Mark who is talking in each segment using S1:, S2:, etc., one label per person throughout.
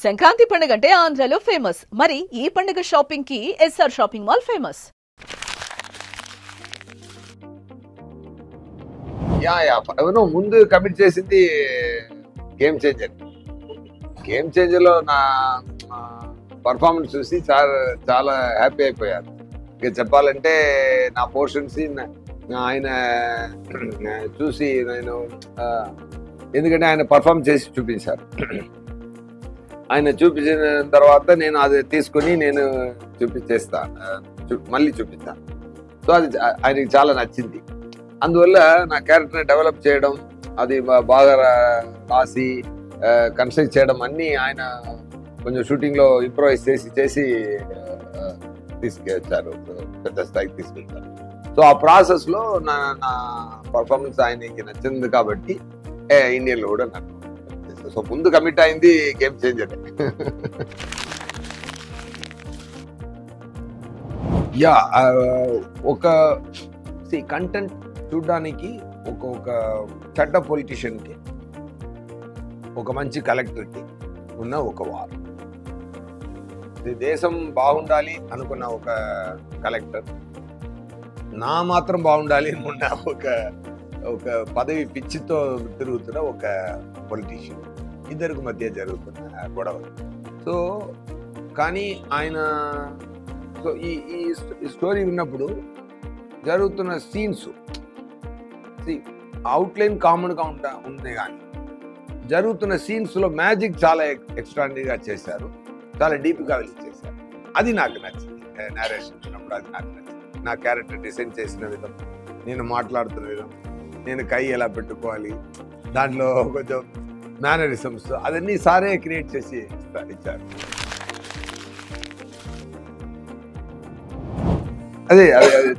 S1: సంక్రాంతి పండుగ అంటే ఆంధ్రాలో ఫేమస్. మరి ఈ పండుగ షాపింగ్ కి ఎస్ఆర్ షాపింగ్ మాల్ ఫేమస్.
S2: ఎవరో ముందు కమిట్ చేసింది గేమ్ చేంజర్. గేమ్ చేంజర్ లో నా పర్ఫార్మెన్స్ చూసి చాలా హ్యాపీ అయిపోయారు. ఇక చెప్పాలంటే నా పోర్షన్స్ ఆయన చూసి నేను ఎందుకంటే ఆయన పర్ఫార్మ్ చేసి చూపించారు. ఆయన చూపించిన తర్వాత నేను అది తీసుకుని నేను మళ్ళీ చూపిస్తాను. సో అది ఆయనకి చాలా నచ్చింది. అందువల్ల నా క్యారెక్టర్ని డెవలప్ చేయడం, అది బాగా రాసి కన్స్ట్రక్ట్ చేయడం అన్నీ ఆయన కొంచెం షూటింగ్లో ఇంప్రూవైజ్ చేసి తీసుకెళ్తారు, పెద్ద స్థాయికి తీసుకెళ్తారు. సో ఆ ప్రాసెస్లో నా పర్ఫార్మెన్స్ ఆయనకి నచ్చింది కాబట్టి ఇండియన్లో కూడా నాకు. సో ముందు కమిట్ అయింది గేమ్ చేంజర్. ఒక కంటెంట్ చూడడానికి ఒక చెడ్డ పొలిటీషియన్కి, ఒక మంచి కలెక్టర్కి ఉన్న ఒక వార్. దేశం బాగుండాలి అనుకున్న ఒక కలెక్టర్, నా మాత్రం బాగుండాలి అనుకున్న ఒక పదవి పిచ్చితో తిరుగుతున్న ఒక పొలిటీషియన్, ఇద్దరికి మధ్య జరుగుతున్న గొడవ. సో కానీ ఆయన ఈ స్టోరీ విన్నప్పుడు జరుగుతున్న సీన్స్ అవుట్లైన్ కామన్గా ఉంది, కానీ జరుగుతున్న సీన్స్లో మ్యాజిక్ చాలా ఎక్స్ట్రాడినరీగా చేశారు, చాలా డీప్గా వెళ్ళి చేశారు. అది నాకు నచ్చింది. నేరేషన్ ఇచ్చినప్పుడు అది నాకు నచ్చింది. నా క్యారెక్టర్ డిజైన్ చేసిన విధం, నేను మాట్లాడుతున్న విధం, నేను కై ఎలా పెట్టుకోవాలి, దాంట్లో కొంచెం మేనరిజమ్స్, అవన్నీ సారే క్రియేట్ చేసి ఇచ్చారు. అదే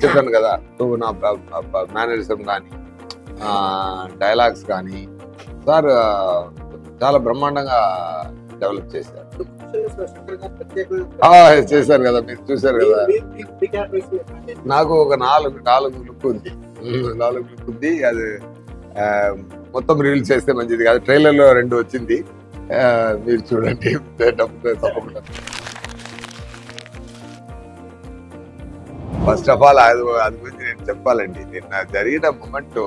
S2: చెప్పాను కదా. సో నా మేనరిజం కానీ డైలాగ్స్ కానీ సార్ చాలా బ్రహ్మాండంగా డెవలప్ చేశారు. చేశారు కదా, మీరు చూశారు కదా. నాకు ఒక నాలుగు లుక్ ఉంది. అది మొత్తం రివీల్ చేస్తే మంచిది కాదు. ట్రైలర్లో 2 వచ్చింది, మీరు చూడండి తప్పకుండా. ఫస్ట్ ఆఫ్ ఆల్ అది గురించి నేను చెప్పాలండి. నిన్న జరిగిన మూమెంట్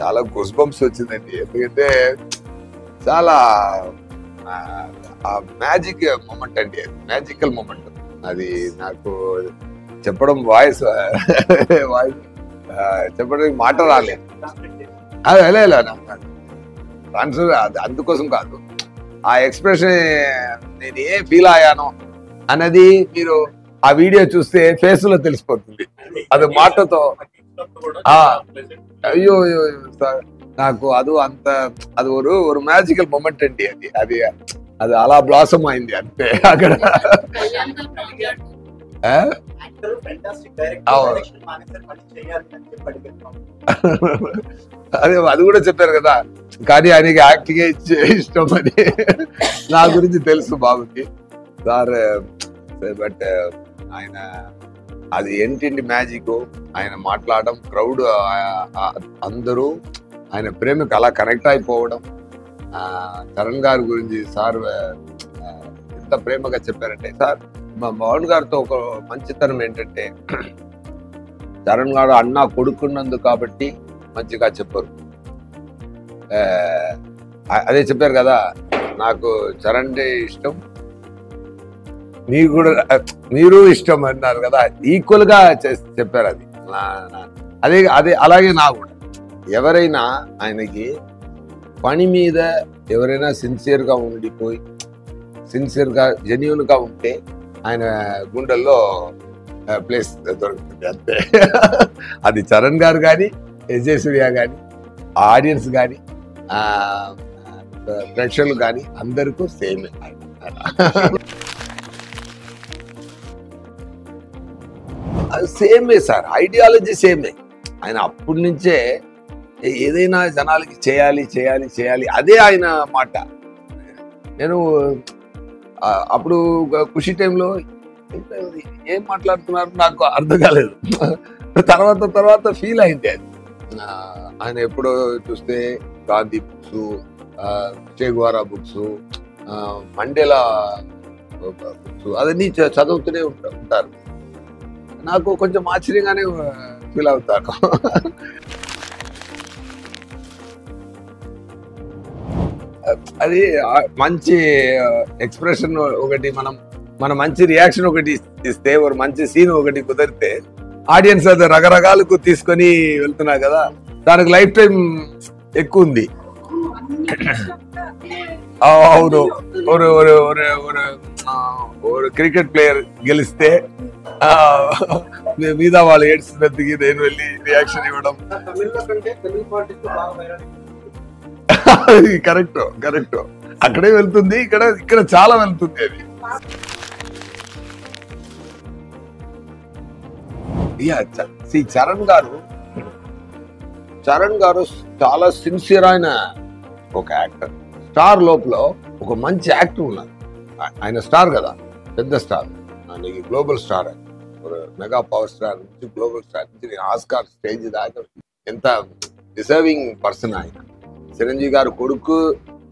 S2: చాలా గూస్ బంప్స్ వచ్చిందండి. ఎందుకంటే చాలా మ్యాజిక్ మూమెంట్ అండి, అది మ్యాజికల్ మూమెంట్. అది నాకు చెప్పడం వాయిస్ చెప్పడానికి మాట రాలేదు. అదే ఆన్సర్ అందుకోసం కాదు, ఆ ఎక్స్ప్రెషన్ నేను ఏం ఫీల్ అయ్యానో అన్నది మీరు ఆ వీడియో చూస్తే ఫేస్ లో తెలిసిపోతుంది. అది మాటతో అయ్యో నాకు అది ఒక మ్యాజికల్ మూమెంట్ అండి. అది అలా బ్లాసమ్ అయింది అంతే అక్కడ. అది కూడా చెప్పారు కదా, కానీ ఆయనకి యాక్టింగ్ ఇష్టం అని నా గురించి తెలుసు బాబుకి సార్. బట్ ఆయన అది ఏంటి మ్యాజిక్, ఆయన మాట్లాడడం, క్రౌడ్ అందరూ ఆయన ప్రేమకు అలా కనెక్ట్ అయిపోవడం. చరణ్ గారి గురించి సార్ ఎంత ప్రేమగా చెప్పారంటే, సార్ మా మోహన్ గారితో ఒక మంచితనం ఏంటంటే, చరణ్ గారు అన్న కొడుకున్నందుకు కాబట్టి మంచిగా చెప్పరు. అదే చెప్పారు కదా, నాకు చరణ్ ఇష్టం, మీరు ఇష్టం అన్నారు కదా, ఈక్వల్ గా చెప్పారు. అదే అలాగే నా కూడా ఎవరైనా ఆయనకి పని మీద ఎవరైనా సిన్సియర్గా ఉండిపోయి సిన్సియర్గా జెన్యూన్గా ఉంటే ఆయన గుండెల్లో ప్లేస్ దొరుకుతుంది అంతే. అది చరణ్ గారు కానీ, విజయ్ సూర్య కానీ, ఆడియన్స్ కానీ, ప్రేక్షకులు కానీ అందరికీ సేమే. సేమే సార్, ఐడియాలజీ సేమే. ఆయన అప్పటి నుంచే ఏదైనా జనాలకి చేయాలి అదే ఆయన మాట. నేను అప్పుడు ఖుషి టైంలో ఏం మాట్లాడుతున్నారు నాకు అర్థం కాలేదు. తర్వాత ఫీల్ అయింది అది. ఆయన ఎప్పుడో చూస్తే గాంధీ బుక్స్, చే గువారా బుక్స్, మండేలా అదన్నీ చదువుతూనే ఉంటారు. నాకు కొంచెం ఆశ్చర్యంగానే ఫీల్ అవుతాను. అది మంచి ఎక్స్ప్రెషన్ ఒకటి, మన మంచి రియాక్షన్ ఒకటి ఇస్తే, ఒక మంచి సీన్ ఒకటి కుదిరితే ఆడియన్స్ అది రకరకాలకు తీసుకొని వెళ్తున్నారు కదా, దానికి లైఫ్ టైం ఎక్కువ ఉంది. అవును, ஒரு క్రికెట్ ప్లేయర్ గెలిస్తే మీద వాళ్ళు ఏడ్చినందుకు నేను వెళ్ళి రియాక్షన్ ఇవ్వడం. కరెక్ట్ అక్కడే వెళ్తుంది, ఇక్కడ చాలా వెళ్తుంది అది. చరణ్ గారు చాలా సిన్సియర్ అయిన ఒక యాక్టర్. స్టార్ లోపల ఒక మంచి యాక్టర్ ఉన్నారు. ఆయన స్టార్ కదా, పెద్ద స్టార్, ఆయనకి global star, mega power star నుంచి గ్లోబల్ స్టార్ నుంచి ఆస్కార్ స్టేజ్ దాకా ఎంత డిజర్వింగ్ పర్సన్ ఆయన. చిరంజీవి గారు కొడుకు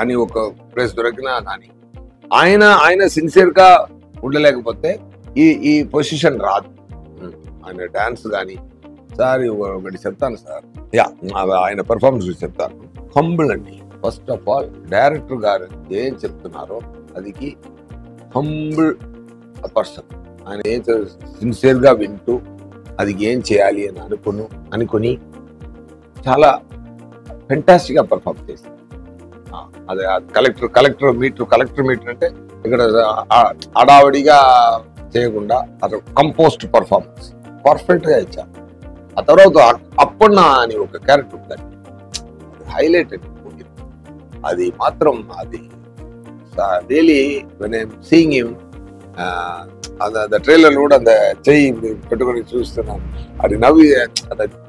S2: అని ఒక ప్లేస్ దొరికినా కానీ ఆయన సిన్సియర్ గా ఉండలేకపోతే ఈ పొజిషన్ రాదు. ఆయన డాన్స్ కానీ, సార్ ఒకటి చెప్తాను సార్, ఆయన పెర్ఫార్మెన్స్ చెప్తాను. హంబుల్ అండి. ఫస్ట్ ఆఫ్ ఆల్ డైరెక్టర్ గారు ఏం చెప్తున్నారో అదికి హంబుల్ పర్సన్. ఆయన ఏం సిన్సియర్ గా వింటూ అది ఏం చేయాలి అని అనుకుని చాలా ఫెంటాస్టిక్ గా పర్ఫార్మ్ చేశారు. అదే కలెక్టర్ మీటర్ అంటే ఇక్కడ అడావడిగా చేయకుండా అది కంపోస్ట్ పర్ఫార్మెన్స్ పర్ఫెక్ట్ గా ఇచ్చారు. ఆ తర్వాత అప్పన్న అని ఒక క్యారెక్టర్ ఉందండి, హైలైటెడ్. అది మాత్రం అది really when I'm seeing him, அந்த ట్రైలర్ కూడా అంత చెయ్యి పెట్టుకొని చూస్తున్నాను. అది నవ్వి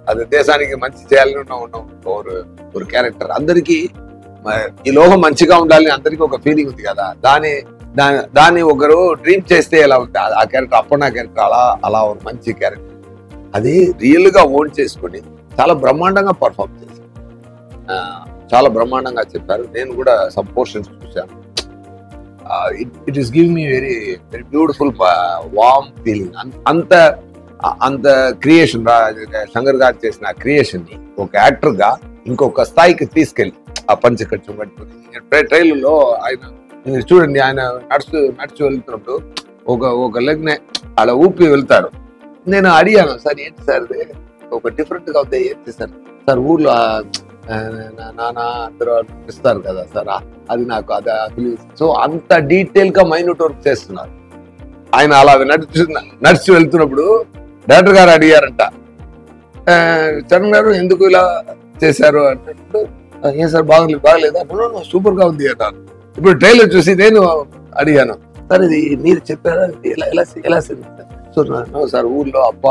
S2: అది దేశానికి మంచి చేయాలని ఉన్న ఒక క్యారెక్టర్. అందరికీ ఈ లోకం మంచిగా ఉండాలని అందరికీ ఒక ఫీలింగ్ ఉంది కదా, దాన్ని ఒకరు డ్రీమ్ చేస్తే ఎలా ఉంటుంది ఆ క్యారెక్టర్. అప్పన్న క్యారెక్టర్ అలా ఒక మంచి క్యారెక్టర్. అది రియల్ గా ఓన్ చేసుకుని చాలా బ్రహ్మాండంగా పర్ఫార్మ్ చేశారు, చాలా బ్రహ్మాండంగా చెప్పారు. నేను కూడా సమ్ పోర్షన్స్ చూశాను. It is give me very very beautiful warm feeling. అంత క్రియేషన్, శంకర్ గారు చేసిన క్రియేషన్ ని ఒక యాక్టర్ గా ఇంకొక స్థాయికి తీసుకెళ్ళి ఆ పంచకట్టు పట్టుకుని ట్రైలర్లో ఆయన చూడండి, ఆయన నడుచు వెళ్తున్నప్పుడు ఒక లెగ్ నే అలా ఊపి వెళ్తారు. నేను అడిగాను, సార్ ఏంటి సార్ ఒక డిఫరెంట్ గా ఉంది, ఏంటి సార్ ఊర్లో నాన్న అందరూ ఇస్తారు కదా సార్, అది నాకు అది. సో అంత డీటెయిల్ గా మైన్యూట్ వర్క్ చేస్తున్నారు ఆయన. అలా నడిచి వెళ్తున్నప్పుడు డైరెక్టర్ గారు అడిగారంట, చరణ్ గారు ఎందుకు ఇలా చేశారు అన్నప్పుడు, ఏం సార్ బాగలేదా? సూపర్ గా ఉంది అన్నారు. ఇప్పుడు ట్రైలర్ చూసి నేను అడిగాను, సార్ ఇది మీరు చెప్పారా, ఎలా సో సార్ ఊర్లో అప్ప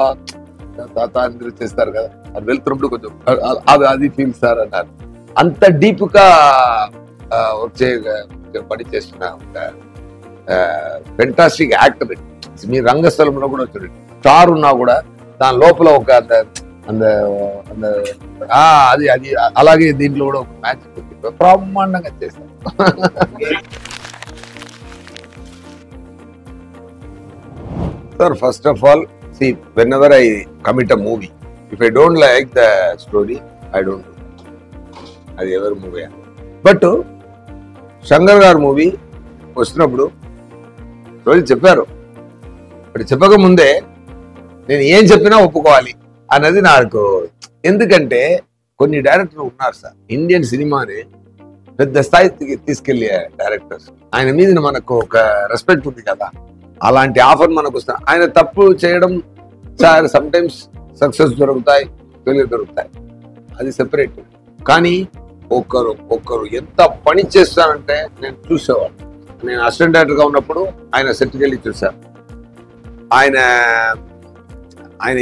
S2: తాత అందరూ చేస్తారు కదా, అది వెళ్తున్నప్పుడు కొంచెం అది ఫీల్ సార్ అన్నారు. అంత డీప్ గా వచ్చే పని చేస్తున్న ఫెంటాస్టిక్ యాక్టర్. మీ రంగస్థలంలో కూడా చూడండి, స్టార్ ఉన్నా కూడా దాని లోపల ఒక అది అలాగే దీంట్లో కూడా ఒక మ్యాచ్ బ్రహ్మాండంగా చేస్తారు. Sir first of all, see, whenever I commit a movie, if I don't like the story, I don't do it. అది ఎవరి మూవీ. బట్ శంకర్ గారు మూవీ వచ్చినప్పుడు రోజు చెప్పారు, బట్ చెప్పక ముందే నేను ఏం చెప్పినా ఒప్పుకోవాలి అన్నది నాకు. ఎందుకంటే కొన్ని డైరెక్టర్లు ఉన్నారు సార్, ఇండియన్ సినిమాని పెద్ద స్థాయికి తీసుకెళ్లే డైరెక్టర్స్. ఆయన మీద మనకు ఒక రెస్పెక్ట్ ఉంది కదా, అలాంటి ఆఫర్ మనకు వస్తుంది. ఆయన తప్పు చేయడం సార్, సమ్ టైమ్స్ సక్సెస్ దొరుకుతాయి, ఫెయిల్యూర్ దొరుకుతాయి, అది సెపరేట్. కానీ ఒకరు ఎంత పని చేస్తారంటే నేను చూసేవాడు. నేను అసిస్టెంట్ డైరెక్టర్ గా ఉన్నప్పుడు ఆయన సెట్కి వెళ్ళి చూశాను. ఆయన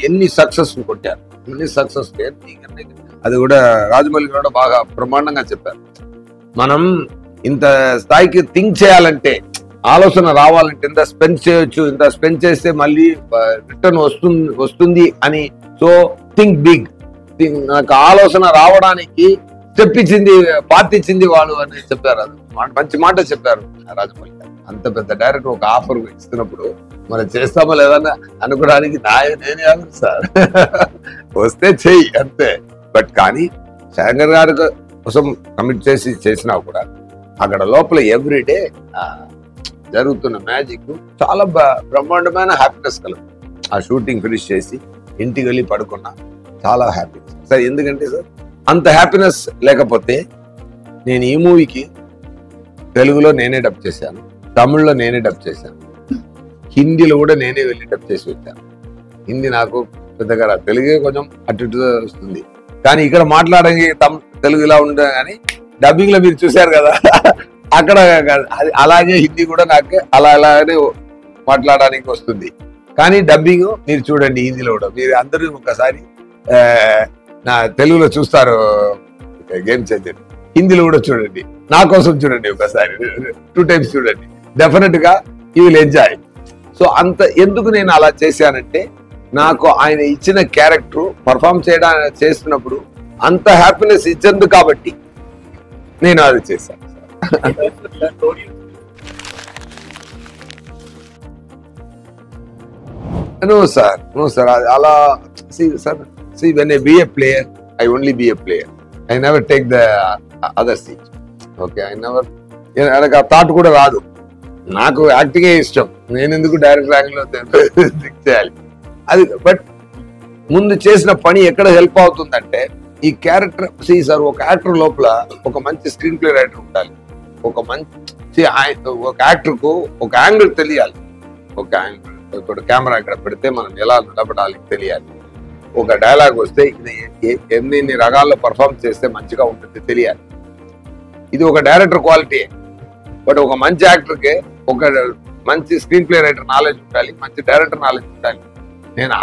S2: ఎన్ని సక్సెస్ కొట్టారు, ఎన్ని సక్సెస్. అది కూడా రాజమౌళి కూడా బాగా బ్రహ్మాండంగా చెప్పారు. మనం ఇంత స్థాయికి థింక్ చేయాలంటే, ఆలోచన రావాలంటే ఇంత స్పెండ్ చేయొచ్చు, ఇంత స్పెండ్ చేస్తే మళ్ళీ రిటర్న్ వస్తుంది అని. So think big. నాకు ఆలోచన రావడానికి తెప్పించింది పాతిచ్చింది వాళ్ళు అని చెప్పారు. అది మంచి మాట చెప్పారు రాజమౌళి గారు. అంత పెద్ద డైరెక్టర్ ఒక ఆఫర్ ఇస్తున్నప్పుడు మనం చేస్తామో లేదన్నా అనుకోవడానికి నేనే ఆఫర్ సార్. వస్తే చెయ్యి అంతే. బట్ కానీ శంకర్ గారి కోసం కమిట్ చేసినా కూడా అక్కడ లోపల ఎవ్రీడే జరుగుతున్న మ్యాజిక్ చాలా బ్రహ్మాండమైన హ్యాపీనెస్ కలదు. ఆ షూటింగ్ ఫినిష్ చేసి ఇంటికి వెళ్ళి పడుకున్నా చాలా హ్యాపీనెస్ సార్. ఎందుకంటే సార్ అంత హ్యాపీనెస్ లేకపోతే నేను ఈ మూవీకి తెలుగులో నేనే డబ్ చేశాను, తమిళ్లో నేనే డబ్ చేశాను, హిందీలో కూడా నేనే వెళ్ళి డబ్ చేసి వచ్చాను. హిందీ నాకు పెద్దగా తెలుగే కొంచెం అటు ఇటు వస్తుంది, కానీ ఇక్కడ మాట్లాడడానికి తెలుగు ఇలా ఉండదు. కానీ డబ్బింగ్ లో మీరు చూశారు కదా, అక్కడ అలాగే హిందీ కూడా నాకు అలానే మాట్లాడడానికి వస్తుంది. కానీ డబ్బింగ్ మీరు చూడండి హిందీలో కూడా. మీరు అందరూ ఒకసారి నా తెలుగులో చూస్తారు గేమ్ చేంజర్, హిందీలో కూడా చూడండి, నా కోసం చూడండి ఒకసారి, 2 times చూడండి, డెఫినెట్ గా యూ విల్ ఎంజాయ్. సో అంత ఎందుకు నేను అలా చేశానంటే నాకు ఆయన ఇచ్చిన క్యారెక్టర్ పర్ఫామ్ చేస్తున్నప్పుడు అంత హ్యాపీనెస్ ఇచ్చింది కాబట్టి నేను అది చేశాను. No sir, అలా see when I be a player, I only be a player. I never take the other seat. Okay, నాకు ఆ థాట్ కూడా రాదు. నాకు యాక్టింగే ఇష్టం, నేను ఎందుకు డైరెక్ట్ ర్యాంక్ లో చేయాలి అది. బట్ ముందు చేసిన పని ఎక్కడ హెల్ప్ అవుతుందంటే ఈ క్యారెక్టర్ సార్, ఒక యాక్టర్ లోపల ఒక మంచి స్క్రీన్ ప్లే రైటర్ ఉండాలి, ఒక యాక్టర్ కు ఒక యాంగిల్ తెలియాలి, ఒక యాంగిల్ ఇప్పుడు కెమెరా ఇక్కడ పెడితే మనం ఎలా నిలబడాలి తెలియాలి, ఒక డైలాగ్ వస్తే ఇది ఎన్ని రకాల్లో పర్ఫామ్ చేస్తే మంచిగా ఉంటుంది తెలియాలి. ఇది ఒక డైరెక్టర్ క్వాలిటీ. బట్ ఒక మంచి యాక్టర్కి ఒక మంచి స్క్రీన్ ప్లే రైటర్ నాలెడ్జ్ ఉండాలి, మంచి డైరెక్టర్ నాలెడ్జ్ ఉండాలి. నేను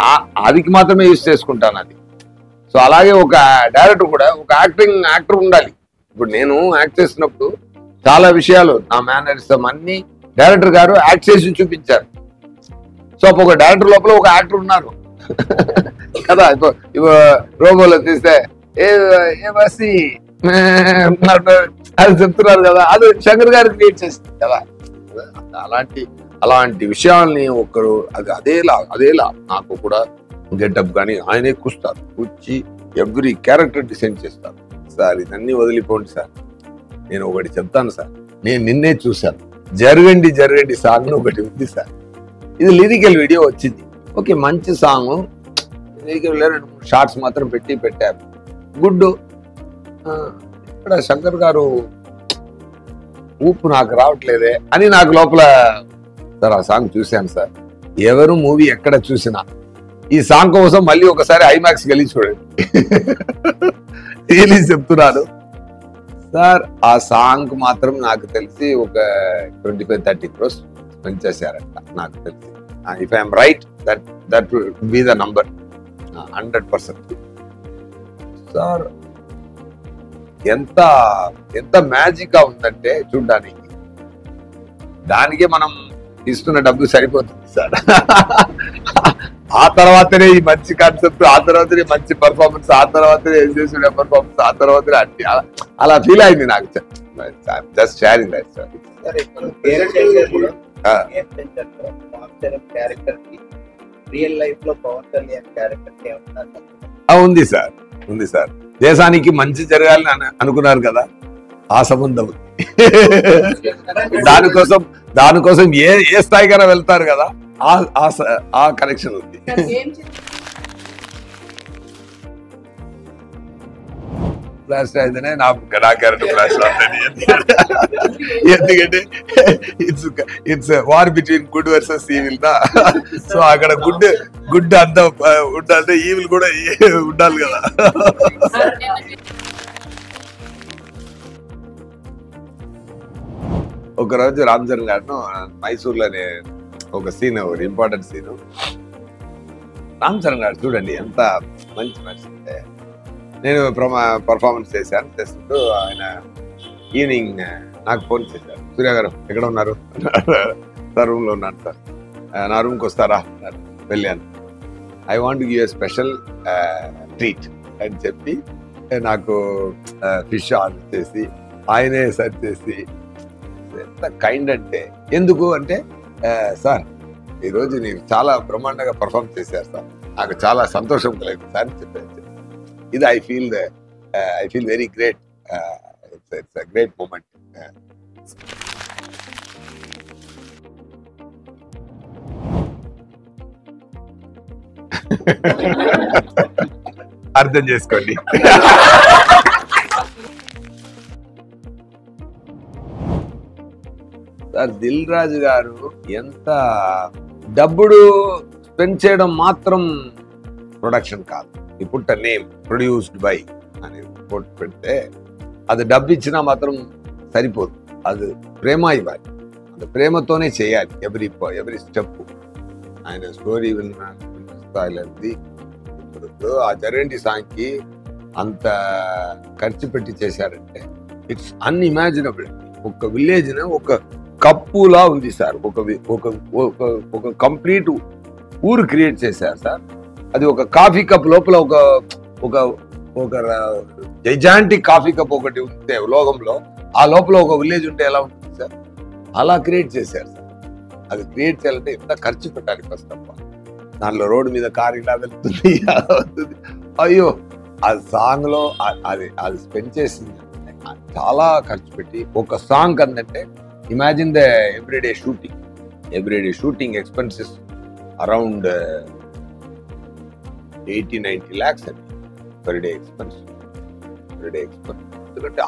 S2: అదికి మాత్రమే యూజ్ చేసుకుంటాను అది. సో అలాగే ఒక డైరెక్టర్ కూడా ఒక యాక్టర్ ఉండాలి. ఇప్పుడు నేను యాక్ట్ చేసినప్పుడు చాలా విషయాలు నా మేనరిజం అన్ని డైరెక్టర్ గారు యాక్ట్ చేసి చూపించారు. సో ఒక డైరెక్టర్ లోపల ఒక యాక్టర్ ఉన్నారు కదా. ఇప్పుడు రోబోలో తీస్తే అది చెప్తున్నారు కదా, అది శంకర్ గారు క్రియేట్ చేస్తుంది కదా. అలాంటి విషయాల్ని ఒకరు అదేలా నాకు కూడా గెటప్ కానీ ఆయనే కూర్చి ఎవ్రీ క్యారెక్టర్ డిసైన్ చేస్తారు. సార్ ఇదన్నీ వదిలిపోండి సార్, నేను ఒకటి చెప్తాను సార్, నేను నిన్నే చూశాను, జరగండి సాంగ్ ఒకటి ఉంది సార్. ఇది లిరికల్ వీడియో వచ్చింది, ఓకే మంచి సాంగ్, లిరికల్ 2-3 షార్ట్స్ మాత్రం పెట్టారు, గుడ్. ఇక్కడ శంకర్ గారు ఊపు నాకు రావట్లేదే అని నాకు లోపల సార్ ఆ సాంగ్ చూశాను సార్. ఎవరు మూవీ ఎక్కడ చూసినా ఈ సాంగ్ కోసం మళ్ళీ ఒకసారి ఐమాక్స్ వెళ్ళి చూడండి. చెప్తున్నాను సార్. ఆ సాంగ్ మాత్రం నాకు తెలిసి ఒక 25-30 crores స్పెండ్ చేశారంట నాకు తెలిసి. If I'm right that will be the number 100%. Sir ఎంత మ్యాజిక్ గా ఉందంటే చూడ్డానికి, దానికే మనం ఇస్తున్న డబ్బు సరిపోతుంది సార్. ఆ తర్వాతనే ఈ మంచి కాన్సెప్ట్, ఆ తర్వాతనే మంచి పర్ఫార్మెన్స్, ఆ తర్వాతనే చేసిన పర్ఫార్మెన్స్, ఆ తర్వాతనే అన్ని అలా ఫీల్ అయింది నాకు. Just sharing that sir. ఉంది సార్. దేశానికి మంచి జరగాలని అనుకున్నారు కదా, ఆ సంబంధం దానికోసం ఏ స్థాయికైనా వెళ్తారు కదా, ఆ కనెక్షన్ ఉంది. ఫ్లాష్ అయితేనే నా క్యారెక్టర్ ఫ్లాష్ అవుతుంది. ఎందుకంటే it's war between good versus evil దా. సో అక్కడ గుడ్ అంతా ఉండాలంటే ఈవిల్ కూడా ఉండాలి కదా. ఒకరోజు రామ్ చరణ్ గారు మైసూర్లోనే ఒక సీన్, ఒక ఇంపార్టెంట్ సీన్. రామ్ చరణ్ గారు చూడండి ఎంత మంచి మనిషి అంటే, నేను పర్ఫార్మెన్స్ చేస్తూ ఆయన ఈవినింగ్ నాకు ఫోన్ చేశారు, సూర్య గారు ఎక్కడ ఉన్నారు? సార్ రూమ్ లో ఉన్నాను సార్, నా రూమ్కి వస్తారా? వెళ్ళాను. I want give a special treat అని చెప్పి నాకు ఫిష్ ఆర్డర్ చేసి ఆయనే సర్వ్ చేసి ఎంత కైండ్ అంటే ఎందుకు అంటే సార్ ఈరోజు మీరు చాలా బ్రహ్మాండంగా పర్ఫామ్ చేశారు సార్, నాకు చాలా సంతోషం కలిగింది సార్ చెప్పారు. ఇది I feel very great. It's a great moment. అర్థం చేసుకోండి. సార్ దిల్ రాజు గారు ఎంత డబ్బుడు స్పెండ్ చేయడం మాత్రం ప్రొడక్షన్ కాదు. ఇప్పుడు నేమ్ ప్రొడ్యూస్డ్ బై అని కోట్ పెడితే అది డబ్బు ఇచ్చినా మాత్రం సరిపోదు, అది ప్రేమ ఇవ్వాలి, అది ప్రేమతోనే చేయాలి ఎవ్రీ స్టెప్. ఆయన స్టోరీ విన్నది ఇప్పుడు ఆ జరంటి సాంగ్కి అంత ఖర్చు పెట్టి చేశారంటే ఇట్స్ అన్ఇమాజినబుల్. ఒక విలేజ్ ఒక కప్పులా ఉంది సార్, ఒక కంప్లీట్ ఊరు క్రియేట్ చేశారు సార్. అది ఒక కాఫీ కప్ లోపల ఒక జైజాంటిక్ కాఫీ కప్ ఒకటి ఉంటే లోకంలో, ఆ లోపల ఒక విలేజ్ ఉంటే ఎలా ఉంటుంది సార్, అలా క్రియేట్ చేశారు సార్. అది క్రియేట్ చేయాలంటే ఎంత ఖర్చు పెట్టాలి ఫస్ట్ ఆఫ్ ఆల్. దాంట్లో రోడ్డు మీద కారు ఇలా వెళ్తుంది, అయ్యో ఆ సాంగ్ లో అది స్పెండ్ చేసింది చాలా ఖర్చు పెట్టి ఒక సాంగ్ అందంటే imagine the everyday shooting expenses around 80-90 lakhs అండి పర్ డే ఎక్స్పెన్స్. ఎందుకంటే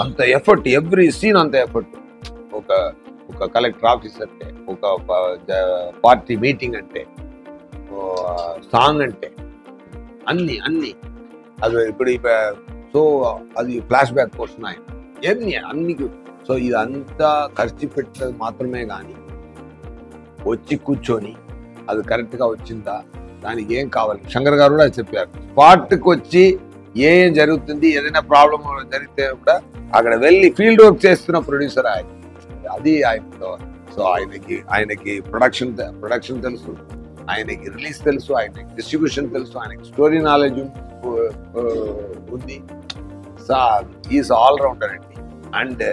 S2: అంత ఎఫర్ట్, ఎవ్రీ సీన్ అంత ఎఫర్ట్. ఒక కలెక్టర్ ఆఫీస్ అంటే, ఒక పార్టీ మీటింగ్ అంటే, సాంగ్ అంటే అన్ని అది ఇప్పుడు సో అది ఫ్లాష్ బ్యాక్ పోర్షన్ అన్ని. సో ఇదంతా ఖర్చు పెట్టేది మాత్రమే కానీ వచ్చి కూర్చొని అది కరెక్ట్గా వచ్చిందా, దానికి ఏం కావాలి శంకర్ గారు కూడా చెప్పారు. స్పాట్కి వచ్చి ఏం జరుగుతుంది, ఏదైనా ప్రాబ్లం జరిగితే కూడా అక్కడ వెళ్ళి ఫీల్డ్ వర్క్ చేస్తున్న ప్రొడ్యూసర్ ఆయన. అది ఆయనతో. సో ఆయనకి ప్రొడక్షన్ తెలుసు, ఆయనకి రిలీజ్ తెలుసు, ఆయనకి డిస్ట్రిబ్యూషన్ తెలుసు, ఆయనకి స్టోరీ నాలెడ్జ్ ఉంది. ఈజ్ ఆల్ రౌండర్ అండి. అండ్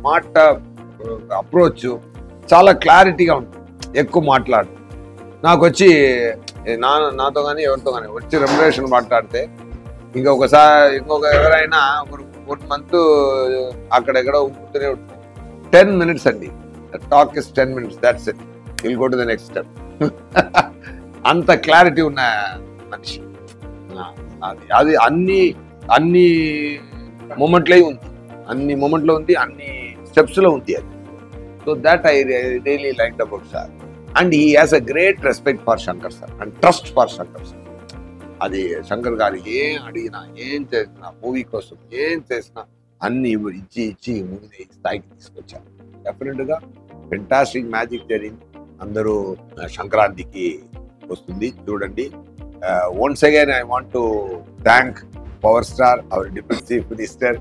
S2: మాట అప్రోచ్ చాలా క్లారిటీగా ఉంటుంది, ఎక్కువ మాట్లాడు. నాకు వచ్చి నాతో కానీ ఎవరితో కానీ వచ్చి రెమ్యునరేషన్ మాట్లాడితే ఇంకొక ఎవరైనా ఒక మంత్ అక్కడెక్కడో ఉంటూనే ఉంటుంది. 10 minutes అండి, talk is 10 minutes, that's it, will go to the next step. అంత క్లారిటీ ఉన్న మనిషి. అది అన్ని మూమెంట్లో ఉంది, అన్ని స్టెప్స్లో ఉంది అది. So that I really liked about sir. And he has a great respect for Shankar sir and trust for Shankar sir. అది శంకర్ గారు ఏం అడిగినా, ఏం చేసినా, మూవీ కోసం ఏం చేసినా అన్ని ఇచ్చి మూవీ స్థాయికి తీసుకొచ్చారు. డెఫినెట్గా ఫెంటాస్టిక్ మ్యాజిక్ జరిగింది. అందరూ సంక్రాంతికి వస్తుంది చూడండి. Once again I want to thank power star, our deputy chief minister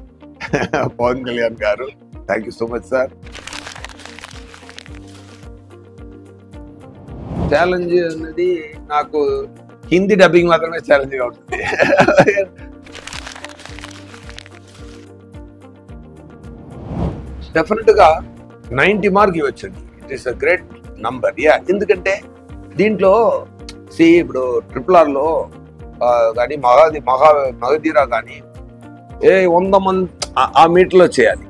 S2: Pavan Kalyan garu. Thank you so much sir. Challenge అనేది నాకు హిందీ డబ్బింగ్ మాత్రమే ఛాలెంజ్గా ఉంటుంది. డెఫినెట్గా 90 మార్క్ ఇవ్వచ్చండి. It is a great number. ఎందుకంటే దీంట్లో ఇప్పుడు RRRలో కానీ మగధీరా కానీ 100 మంది ఆ మీటర్లో చేయాలి,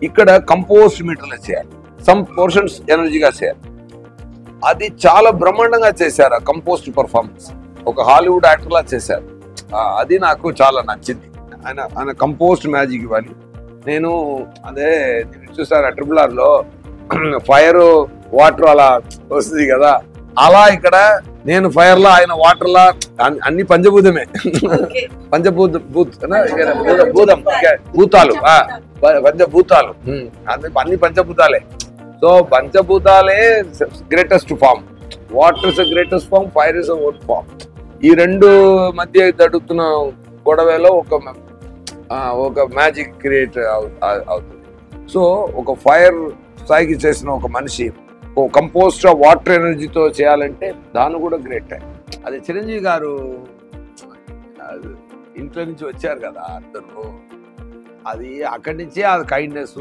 S2: ఇక్కడ కంపోజ్డ్ మీటర్లో చేయాలి, సమ్ పోర్షన్స్ ఎనర్జీగా చేయాలి. అది చాలా బ్రహ్మాండంగా చేశారు. ఆ కంపోజ్డ్ పర్ఫార్మెన్స్ ఒక హాలీవుడ్ యాక్టర్లా చేశారు. అది నాకు చాలా నచ్చింది. ఆయన కంపోజ్డ్ మ్యాజిక్ ఇవ్వాలి. నేను చూసాను RRRలో ఫైర్ వాటర్ అలా వస్తుంది కదా, అలా ఇక్కడ నేను ఫైర్ లా, ఆయన వాటర్ లా, అన్ని పంచభూతమే. పంచభూతాలు అన్ని పంచభూతాలే. సో పంచభూతాలే greatest form. Water is greatest form, fire is own form. ఈ రెండు మధ్య జరుగుతున్న గొడవలో ఒక మ్యాజిక్ క్రియేట్ అవుతుంది. సో ఒక ఫైర్ స్థాయికి చేసిన ఒక మనిషి కంపోస్ట్ వాటర్ ఎనర్జీతో చేయాలంటే దాన్ని కూడా గ్రేట్. అది చిరంజీవి గారు ఇంట్లో నుంచి వచ్చారు కదా అందరూ, అది అక్కడి నుంచే ఆ కైండ్నెస్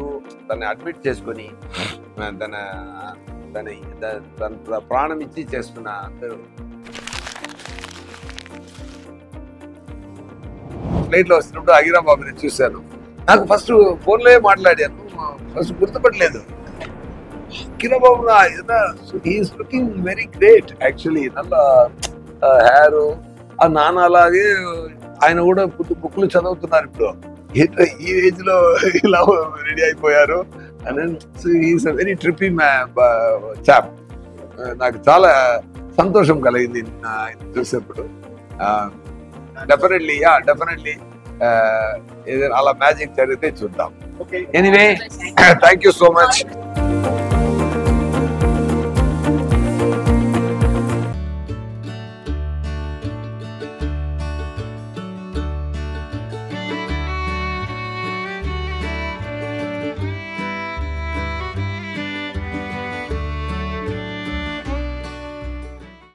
S2: తను అడ్మిట్ చేసుకొని తన ప్రాణం ఇచ్చి చేసుకున్న అందరూ. ఫ్లైట్ లో వస్తున్నప్పుడు అగిరా బాబుని చూశాను. నాకు ఫస్ట్ ఫోన్ లో మాట్లాడాను, ఫస్ట్ గుర్తుపట్టలేదు. Akira babu is looking very great actually. నల్ల హెయిర్, ఆ నాన్న అలాగే ఆయన కూడా బుక్లు చదువుతున్నారు ఇప్పుడు. ఈ ఏజ్ లో ఇలా రెడీ అయిపోయారు. Is a very trippy chap. నాకు చాలా సంతోషం కలిగింది చూసేప్పుడు. డెఫినెట్లీ ఏదైనా అలా మ్యాజిక్ జరిగితే చూద్దాం. Anyway, thank you so much.